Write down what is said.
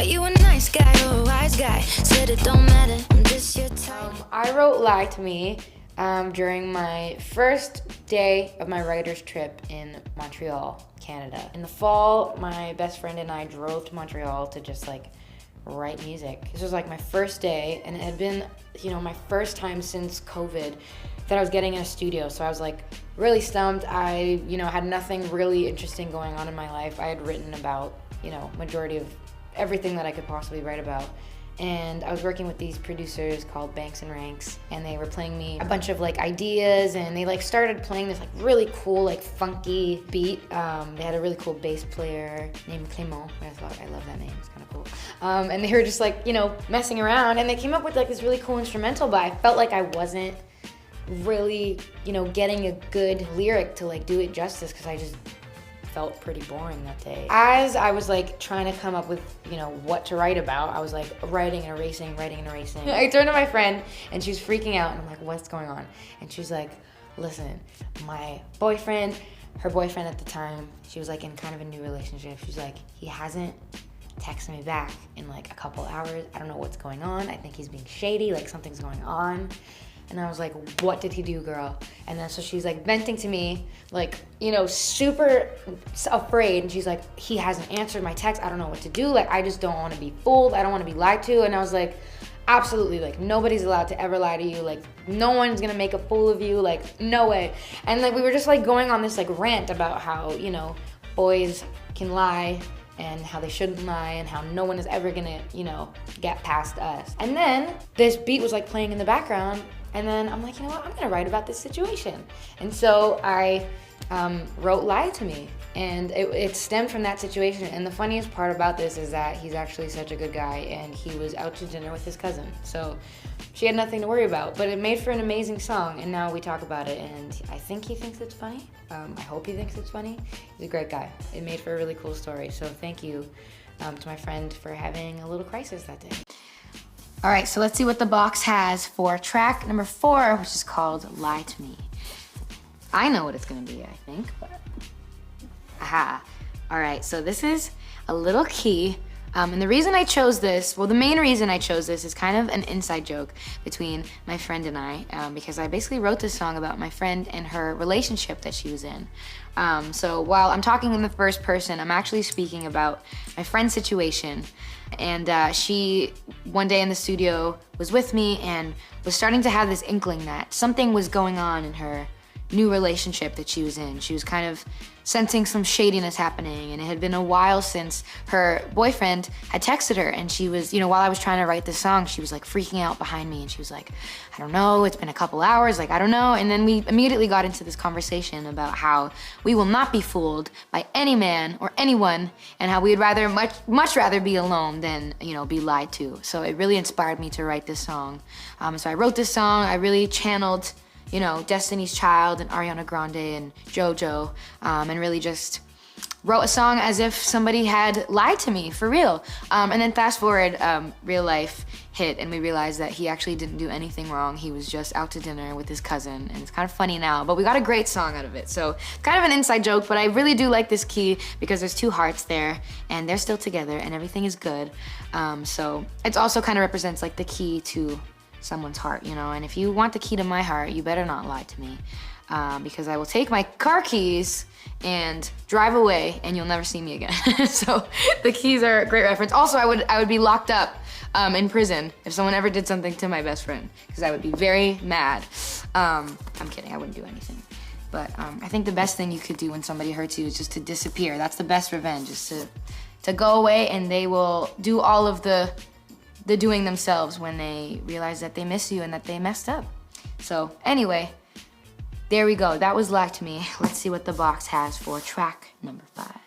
Are you a nice guy or a wise guy? Said it don't matter, I'm just your type. I wrote Lie to Me during my first day of my writer's trip in Montreal, Canada. In the fall, my best friend and I drove to Montreal to just like write music. This was like my first day, and it had been, my first time since COVID that I was getting in a studio. So I was like really stumped. I, had nothing really interesting going on in my life. I had written about, majority of everything that I could possibly write about. And I was working with these producers called Banks and Ranks, and they were playing me a bunch of like ideas, and they like started playing this like really cool like funky beat. They had a really cool bass player named Clément. I love that name, it's kind of cool. And they were just like, messing around, and they came up with like this really cool instrumental, but I felt like I wasn't really, getting a good lyric to like do it justice, because I just felt pretty boring that day. As I was like trying to come up with, what to write about, I was like writing and erasing. I turned to my friend and she was freaking out, and I'm like, what's going on? And she's like, listen, my boyfriend, her boyfriend at the time, she was like in kind of a new relationship. She's like, he hasn't texted me back in like a couple hours. I don't know what's going on. I think he's being shady, like something's going on. And I was like, what did he do, girl? And then so she's like venting to me, like, super afraid. And she's like, he hasn't answered my text. I don't know what to do. Like, I just don't want to be fooled. I don't want to be lied to. And I was like, absolutely, like, nobody's allowed to ever lie to you. Like, no one's gonna make a fool of you. Like, no way. And like, we were just like going on this like rant about how, boys can lie and how they shouldn't lie, and how no one is ever gonna, get past us. And then this beat was like playing in the background, and then I'm like, you know what, I'm gonna write about this situation. And so I wrote Lie to Me, and it stemmed from that situation. And the funniest part about this is that he's actually such a good guy, and he was out to dinner with his cousin. So she had nothing to worry about, but it made for an amazing song, and now we talk about it, and I think he thinks it's funny. I hope he thinks it's funny. He's a great guy. It made for a really cool story, so thank you to my friend for having a little crisis that day. All right, so let's see what the box has for track number 4, which is called Lie to Me. I know what it's gonna be, I think, but aha. All right, so this is a little key. And the reason I chose this, the main reason I chose this is kind of an inside joke between my friend and I, because I basically wrote this song about my friend and her relationship that she was in. So while I'm talking in the first person, I'm actually speaking about my friend's situation. And she, one day in the studio, was with me and was starting to have this inkling that something was going on in her new relationship that she was in. She was kind of sensing some shadiness happening, and it had been a while since her boyfriend had texted her, and she was, while I was trying to write this song, she was like freaking out behind me, and she was like, I don't know, it's been a couple hours, like, I don't know. And then we immediately got into this conversation about how we will not be fooled by any man or anyone, and how we'd rather, much rather be alone than, be lied to. So it really inspired me to write this song. So I wrote this song. I really channeled Destiny's Child and Ariana Grande and JoJo, and really just wrote a song as if somebody had lied to me for real. And then fast forward, real life hit, and we realized that he actually didn't do anything wrong. He was just out to dinner with his cousin, and it's kind of funny now, but we got a great song out of it. So kind of an inside joke, but I really do like this key because there's 2 hearts there, and they're still together, and everything is good. So it also kind of represents like the key to someone's heart, and if you want the key to my heart, you better not lie to me, because I will take my car keys and drive away, and you'll never see me again. So the keys are a great reference. Also, I would be locked up in prison if someone ever did something to my best friend, because I would be very mad. I'm kidding, I wouldn't do anything. But I think the best thing you could do when somebody hurts you is just to disappear. That's the best revenge, is to go away, and they will do all of the doing themselves when they realize that they miss you and that they messed up. So anyway, there we go. That was Lie to Me. Let's see what the box has for track number 5.